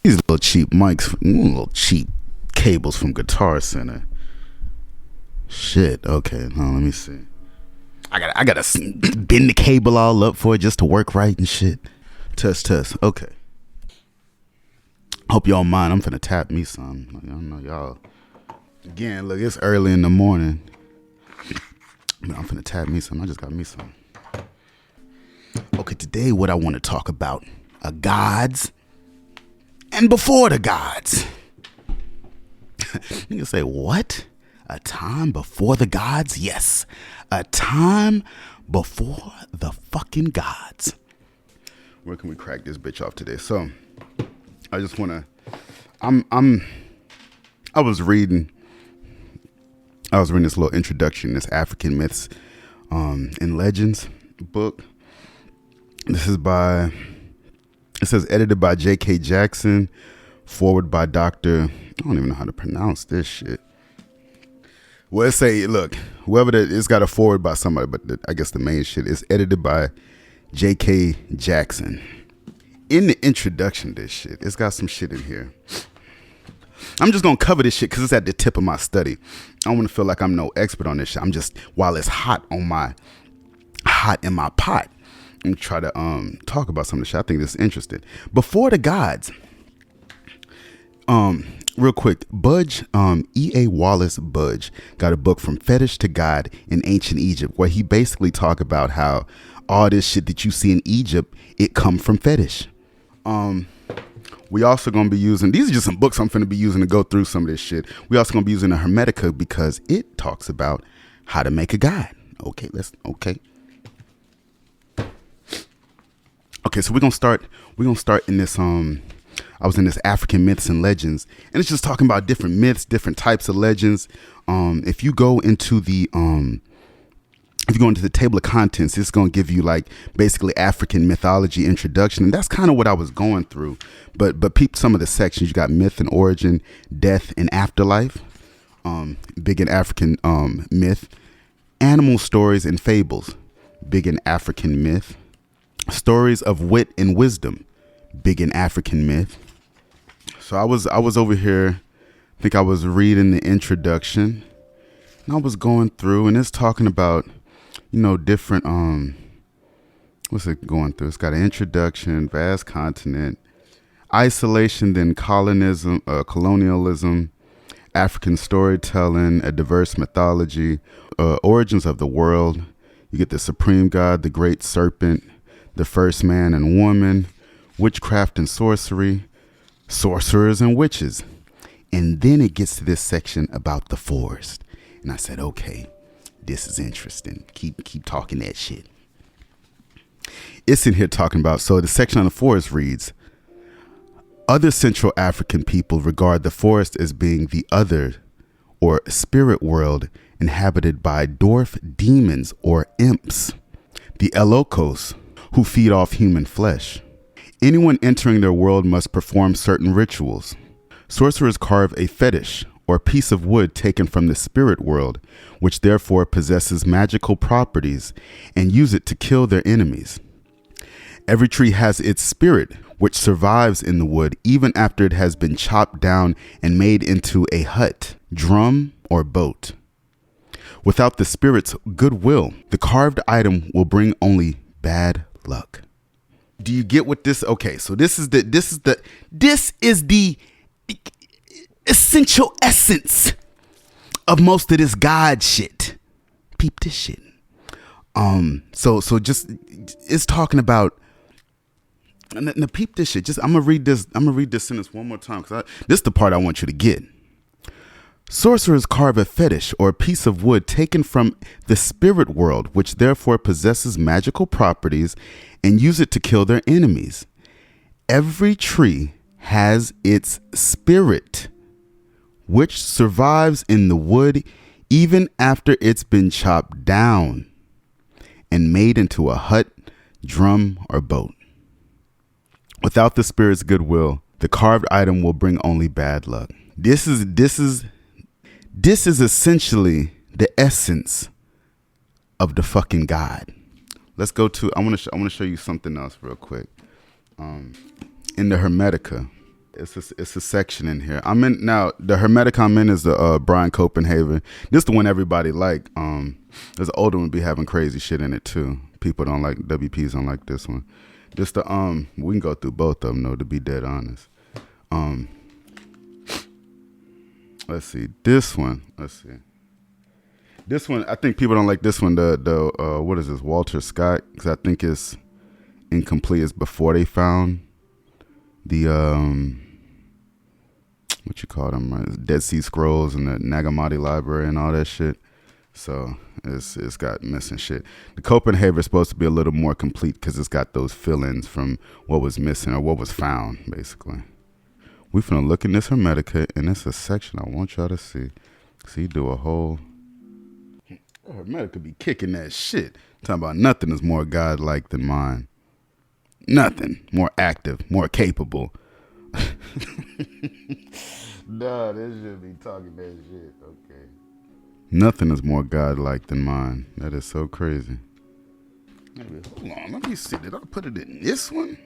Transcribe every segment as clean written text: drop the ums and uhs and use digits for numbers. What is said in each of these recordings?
These little cheap mics, little cheap cables from Guitar Center. Shit. Okay. Now let me see. I gotta bend the cable all up for it just to work right and shit. Test. Okay. Hope y'all mind. I'm finna tap me some. I don't know y'all. Again, look, it's early in the morning. I'm finna tap me some. I just got me some. Okay, today what I want to talk about are gods and before the gods. You can say, what? A time before the gods? Yes. A time before the fucking gods. Where can we crack this bitch off today? So, I just want to, I was reading this little introduction, this African Myths and Legends book. This is it says edited by J.K. Jackson, forward by Dr. I don't even know how to pronounce this shit. Well, let's say, look, whoever it's got a forward by somebody, but I guess the main shit is edited by J.K. Jackson. In the introduction to this shit, it's got some shit in here. I'm just going to cover this shit because it's at the tip of my study. I don't want to feel like I'm no expert on this shit. I'm just, while it's hot in my pot, and try to talk about some of the shit. I think this is interesting. Before the gods, real quick, Budge, E.A. Walis Budge got a book From Fetish to God in Ancient Egypt, where he basically talk about how all this shit that you see in Egypt, it come from fetish. We also gonna be using, these are just some books I'm finna be using to go through some of this shit. We also gonna be using a Hermetica because it talks about how to make a god. Okay, so we're gonna start in this I was in this African Myths and Legends, and it's just talking about different myths, different types of legends. If you go into the table of contents, it's gonna give you like basically African mythology introduction, and that's kind of what I was going through. But peep some of the sections. You got myth and origin, death and afterlife, big in African myth, animal stories and fables, big in African myth. Stories of wit and wisdom, big in African myth. So I was over here, I think I was reading the introduction, and I was going through, and it's talking about, different, what's it going through? It's got an introduction, vast continent, isolation, then colonialism, African storytelling, a diverse mythology, origins of the world. You get the supreme god, the great serpent, the first man and woman, witchcraft and sorcery, sorcerers and witches. And then it gets to this section about the forest. And I said, okay, this is interesting. Keep talking that shit. It's in here talking about, so the section on the forest reads, other Central African people regard the forest as being the other or spirit world inhabited by dwarf demons or imps, the Elokos, who feed off human flesh. Anyone entering their world must perform certain rituals. Sorcerers carve a fetish or piece of wood taken from the spirit world, which therefore possesses magical properties, and use it to kill their enemies. Every tree has its spirit, which survives in the wood even after it has been chopped down and made into a hut, drum, or boat. Without the spirit's goodwill, the carved item will bring only bad luck. Do you get what this? Okay, so this is the essential essence of most of this God shit. Peep this shit. So just it's talking about. Now peep this shit. I'm gonna read this sentence one more time because this is the part I want you to get. Sorcerers carve a fetish or a piece of wood taken from the spirit world, which therefore possesses magical properties, and use it to kill their enemies. Every tree has its spirit, which survives in the wood even after it's been chopped down and made into a hut, drum, or boat. Without the spirit's goodwill, the carved item will bring only bad luck. This is essentially the essence of the fucking God. Let's go to, I want to show you something else real quick. In the Hermetica, It's a section in here. I'm in now. The Hermetica I'm in is the Brian Copenhaver. This is the one everybody like. There's an older one be having crazy shit in it too. People don't like WPs. Don't like this one. Just the we can go through both of them though. To be dead honest. Let's see this one. This one. I think people don't like this one. The what is this? Walter Scott, because I think it's incomplete. It's before they found the what you call them, right? Dead Sea Scrolls and the Nag Hammadi Library and all that shit. So it's got missing shit. The Copenhaver is supposed to be a little more complete because it's got those fill-ins from what was missing or what was found, basically. We finna look in this Hermetica, and it's a section I want y'all to see. See, do a whole Hermetica be kicking that shit. Talking about nothing is more godlike than mine. Nothing more active, more capable. Nah, this should be talking that shit. Okay. Nothing is more godlike than mine. That is so crazy. Hold on, let me see. Did I put it in this one?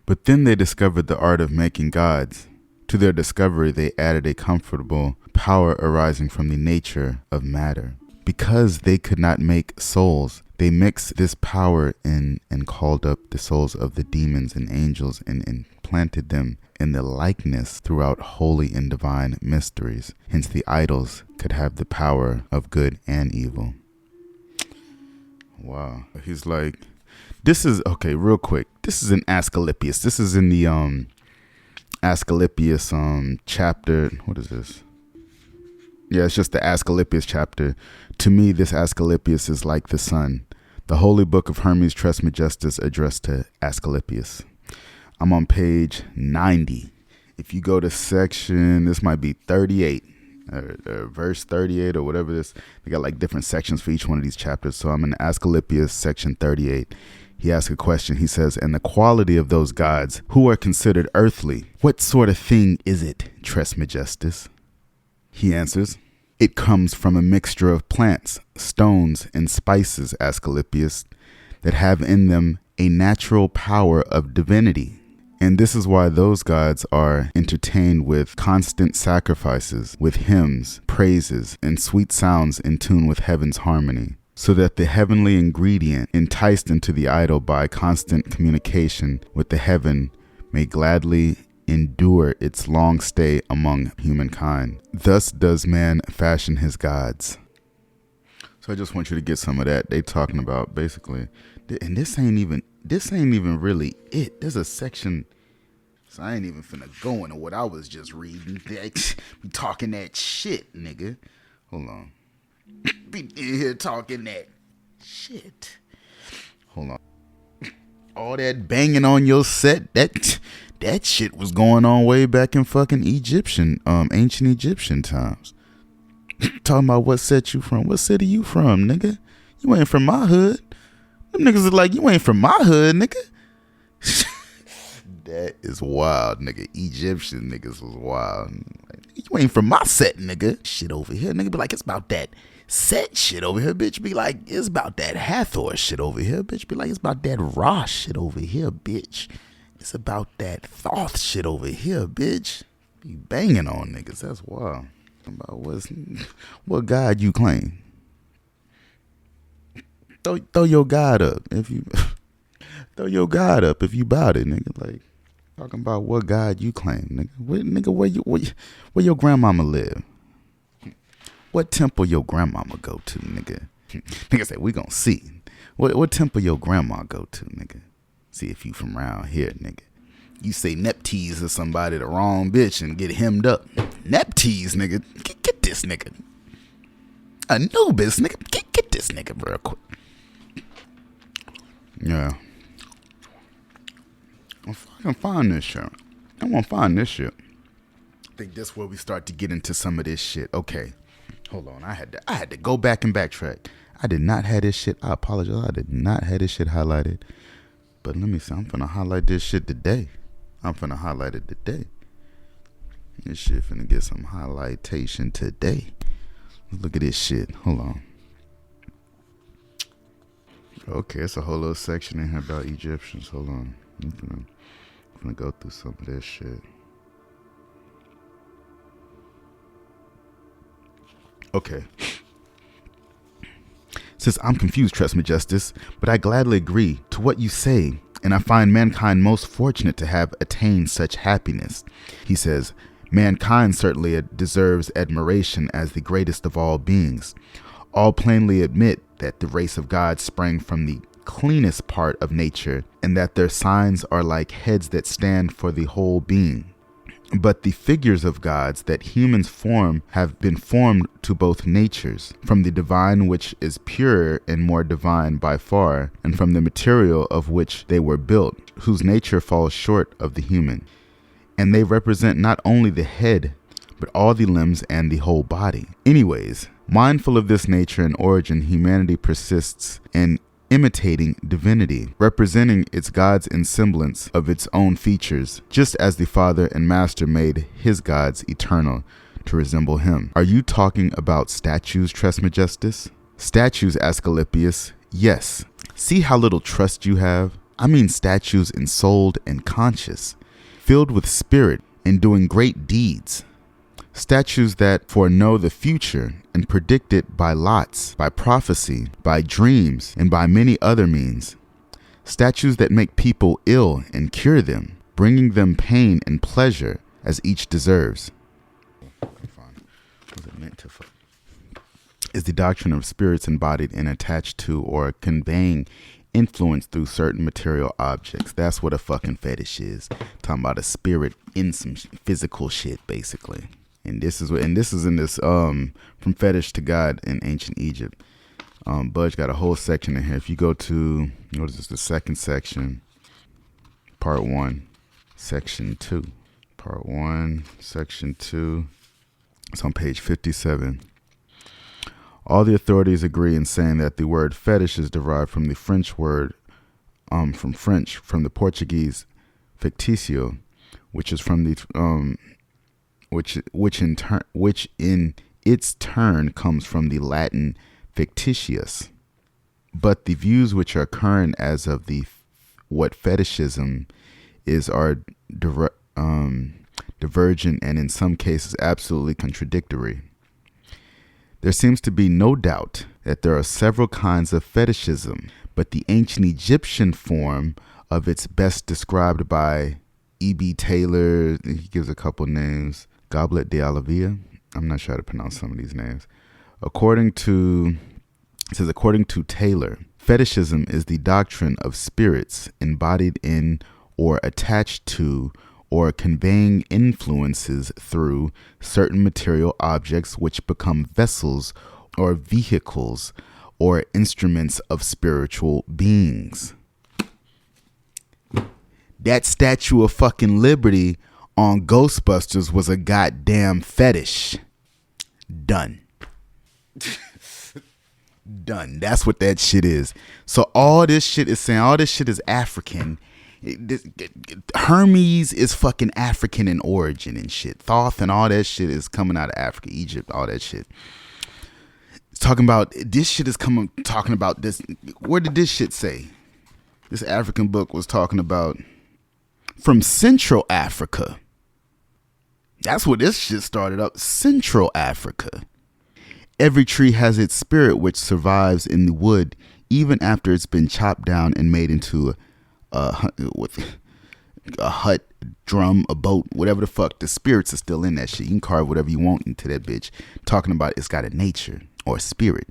But then they discovered the art of making gods. To their discovery, they added a comfortable power arising from the nature of matter. Because they could not make souls, they mixed this power in and called up the souls of the demons and angels and implanted them in the likeness throughout holy and divine mysteries. Hence the idols could have the power of good and evil. Wow. He's like, this is, okay, real quick. This is in Asclepius. This is in the Asclepius chapter. What is this? Yeah, it's just the Asclepius chapter. To me, this Asclepius is like the sun. The holy book of Hermes Trismegistus addressed to Asclepius. I'm on page 90. If you go to section, this might be 38, or verse 38 or whatever this. They got like different sections for each one of these chapters. So I'm in Asclepius section 38. He asks a question. He says, and the quality of those gods who are considered earthly, what sort of thing is it, Trismegistus? He answers, it comes from a mixture of plants, stones, and spices, Asclepius, that have in them a natural power of divinity. And this is why those gods are entertained with constant sacrifices, with hymns, praises, and sweet sounds in tune with heaven's harmony, so that the heavenly ingredient, enticed into the idol by constant communication with the heaven, may gladly endure its long stay among humankind. Thus does man fashion his gods. So I just want you to get some of that. They talking about basically, and this ain't even really it. There's a section, so I ain't even finna go into what I was just reading. Be talking that shit, nigga. Hold on. Be in here talking that shit. Hold on. All that banging on your set, that shit was going on way back in fucking ancient Egyptian times. Talking about what set you from. What city you from, nigga? You ain't from my hood. Them niggas is like, you ain't from my hood, nigga. That is wild, nigga. Egyptian niggas was wild. Like, you ain't from my set, nigga. Shit over here, nigga be like, it's about that set shit over here, bitch. Be like, it's about that Hathor shit over here, bitch. Be like, it's about that Ra shit over here, bitch. It's about that Thoth shit over here, bitch. Be banging on niggas. That's wild. About what God you claim? Throw your God up if you throw your God up if you bout it, nigga. Like talking about what God you claim, nigga. Where your grandmama live? What temple your grandmama go to, nigga? Nigga say we gonna see. What temple your grandma go to, nigga? See if you from around here, nigga. You say Neptese or somebody the wrong bitch and get hemmed up. Neptese, nigga. Get this nigga. Anubis, nigga. Get this nigga real quick. Yeah. If I can find this shit. I want to find this shit. I think that's where we start to get into some of this shit. Okay. Hold on. I had to go back and backtrack. I did not have this shit. I apologize. I did not have this shit highlighted. But let me see. I'm finna highlight this shit today. This shit finna get some highlightation today. Look at this shit. Hold on. Okay, it's a whole little section in here about Egyptians. Hold on. I'm finna I'm gonna go through some of this shit. Okay. Says, I'm confused, Tresmajestus, but I gladly agree to what you say, and I find mankind most fortunate to have attained such happiness. He says, mankind certainly deserves admiration as the greatest of all beings. All plainly admit that the race of God sprang from the cleanest part of nature, and that their signs are like heads that stand for the whole being. But the figures of gods that humans form have been formed to both natures, from the divine which is purer and more divine by far, and from the material of which they were built, whose nature falls short of the human. And they represent not only the head, but all the limbs and the whole body. Anyways, mindful of this nature and origin, humanity persists in imitating divinity, representing its gods in semblance of its own features, just as the Father and Master made his gods eternal to resemble him. Are you talking about statues, Tresmajestus? Statues, Asclepius? Yes. See how little trust you have? I mean statues ensouled and conscious, filled with spirit and doing great deeds. Statues that foreknow the future and predict it by lots, by prophecy, by dreams, and by many other means. Statues that make people ill and cure them, bringing them pain and pleasure as each deserves. Was it meant to is the doctrine of spirits embodied and attached to or conveying influence through certain material objects. That's what a fucking fetish is. Talking about a spirit in some physical shit, basically. And this is in this from Fetish to God in ancient Egypt. Budge got a whole section in here. If you go to, what is this, the second section, part 1, section 2. Part 1, section 2. It's on page 57. All the authorities agree in saying that the word fetish is derived from the French word, from the Portuguese ficticio, which is from the which in its turn comes from the Latin fictitious. But the views which are current as of what fetishism is are divergent and in some cases absolutely contradictory. There seems to be no doubt that there are several kinds of fetishism, but the ancient Egyptian form of it's best described by E.B. Taylor. He gives a couple names. Goblet de Alavia. I'm not sure how to pronounce some of these names. According to Taylor, fetishism is the doctrine of spirits embodied in or attached to or conveying influences through certain material objects which become vessels or vehicles or instruments of spiritual beings. That Statue of fucking Liberty on Ghostbusters was a goddamn fetish. Done. Done. That's what that shit is. So all this shit is saying, all this shit is African. Hermes is fucking African in origin and shit. Thoth and all that shit is coming out of Africa, Egypt, all that shit. It's talking about, this shit is talking about this. Where did this shit say? This African book was talking about from Central Africa. That's where this shit started up. Central Africa. Every tree has its spirit which survives in the wood even after it's been chopped down and made into a hut, drum, a boat, whatever the fuck. The spirits are still in that shit. You can carve whatever you want into that bitch. Talking about it's got a nature or a spirit.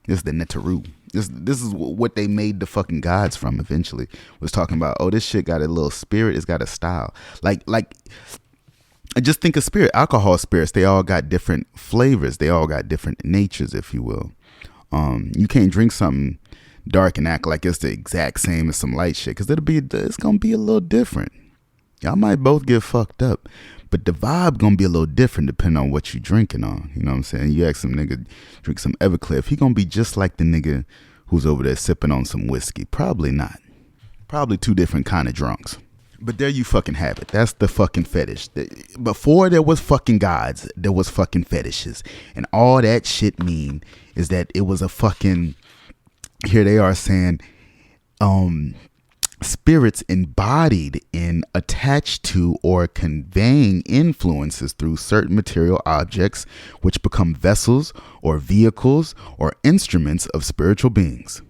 This is the Netaru. This is what they made the fucking gods from eventually. Was talking about, oh, this shit got a little spirit. It's got a style. Like just think of spirit. Alcohol spirits, they all got different flavors. They all got different natures, if you will. You can't drink something dark and act like it's the exact same as some light shit, because it's gonna be a little different. Y'all might both get fucked up, but the vibe gonna be a little different depending on what you drinking on. You know what I'm saying? You ask some nigga drink some Everclear, he gonna be just like the nigga who's over there sipping on some whiskey. Probably not. Probably two different kind of drunks. But there you fucking have it. That's the fucking fetish. Before there was fucking gods, there was fucking fetishes. And all that shit mean is that it was a fucking, here they are saying, spirits embodied in, attached to, or conveying influences through certain material objects, which become vessels or vehicles or instruments of spiritual beings.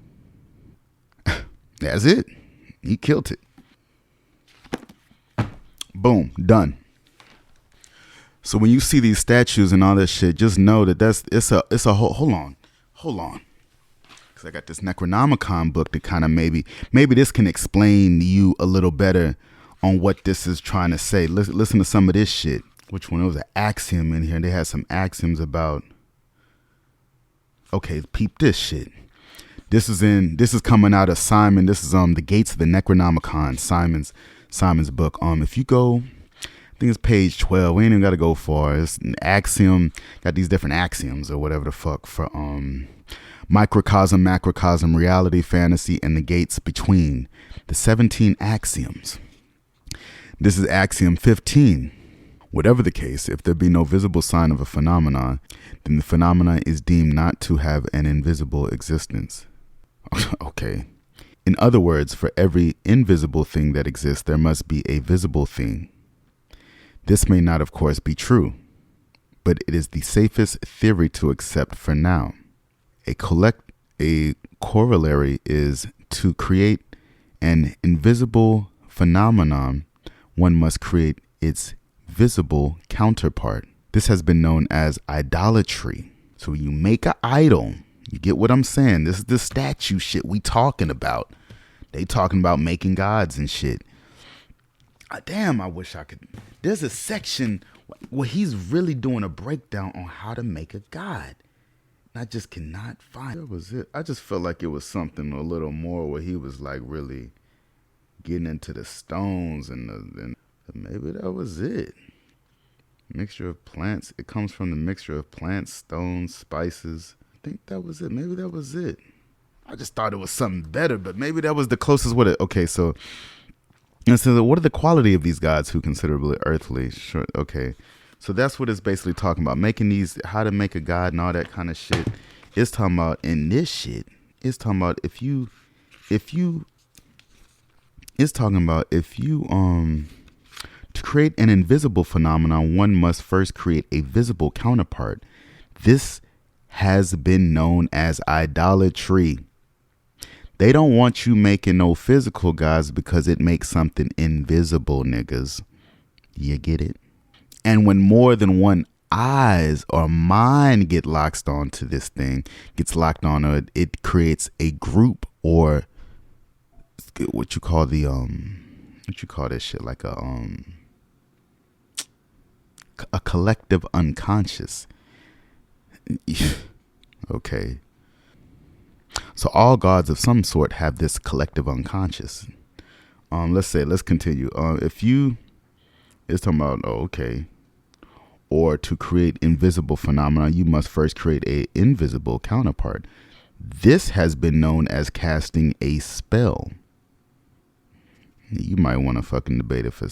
That's it. He killed it. Boom, done. So when you see these statues and all this shit, just know that it's a whole. Hold on. I got this Necronomicon book that kind of maybe this can explain to you a little better on what this is trying to say. Listen to some of this shit. Which one? There was an axiom in here. They had some axioms about. Okay, peep this shit. This is coming out of Simon. This is the Gates of the Necronomicon, Simon's book. If you go, I think it's page 12. We ain't even got to go far. It's an axiom. Got these different axioms or whatever the fuck for microcosm, macrocosm, reality, fantasy, and the gates between. The 17 axioms. This is axiom 15. Whatever the case, if there be no visible sign of a phenomenon, then the phenomena is deemed not to have an invisible existence. Okay. In other words, for every invisible thing that exists, there must be a visible thing. This may not, of course, be true, but it is the safest theory to accept for now. A corollary is to create an invisible phenomenon, one must create its visible counterpart. This has been known as idolatry. So you make an idol. You get what I'm saying? This is the statue shit we talking about. They talking about making gods and shit. Damn, I wish I could. There's a section where he's really doing a breakdown on how to make a god. I just cannot find. That was it. I just felt like it was something a little more where he was like really getting into the stones and maybe that was it. Mixture of plants. It comes from the mixture of plants, stones, spices. I think that was it. Maybe that was it. I just thought it was something better, but maybe that was the closest with it. Okay, so what are the quality of these gods who considerably earthly? Sure. Okay. So that's what it's basically talking about. Making these, how to make a god and all that kind of shit. It's talking about in this shit. It's talking about if you to create an invisible phenomenon, one must first create a visible counterpart. This has been known as idolatry. They don't want you making no physical gods because it makes something invisible, niggas. You get it? And when more than one eyes or mind get locked onto this thing, gets locked on, or it creates a group or what you call that shit, like a collective unconscious. Okay. So all gods of some sort have this collective unconscious. Let's continue. It's talking about, or to create invisible phenomena, you must first create a invisible counterpart. This has been known as casting a spell. You might want to fucking debate if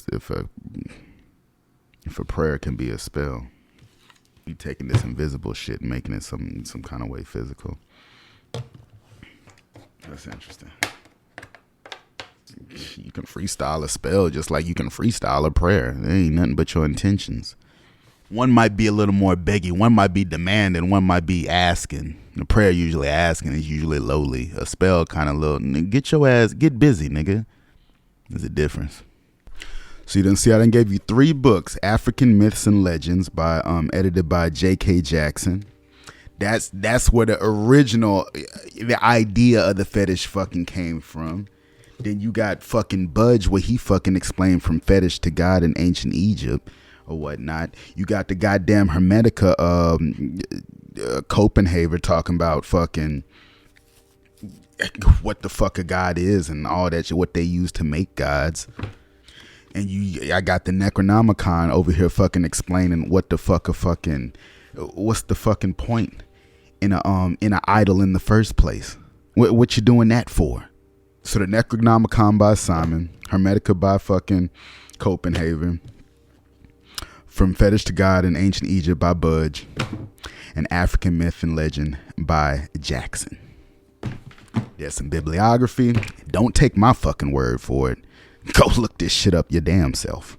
a prayer can be a spell. You taking this invisible shit and making it some kind of way physical. That's interesting. You can freestyle a spell just like you can freestyle a prayer. There ain't nothing but your intentions. One might be a little more beggy. One might be demanding. One might be asking. The prayer usually asking is usually lowly. A spell kind of little. Get your ass, get busy, nigga. There's a difference. So you didn't see I done gave you 3 books. African Myths and Legends by edited by J.K. Jackson. That's where the original, the idea of the fetish fucking came from. Then you got fucking Budge, where he fucking explained from fetish to God in ancient Egypt or whatnot. You got the goddamn Hermetica, Copenhaver talking about fucking what the fuck a god is and all that shit, what they use to make gods. And I got the Necronomicon over here fucking explaining what the fuck what's the fucking point in a idol in the first place? What you doing that for? So the Necronomicon by Simon, Hermetica by fucking Copenhaver, From Fetish to God in Ancient Egypt by Budge, and African Myth and Legend by Jackson. There's some bibliography. Don't take my fucking word for it. Go look this shit up your damn self.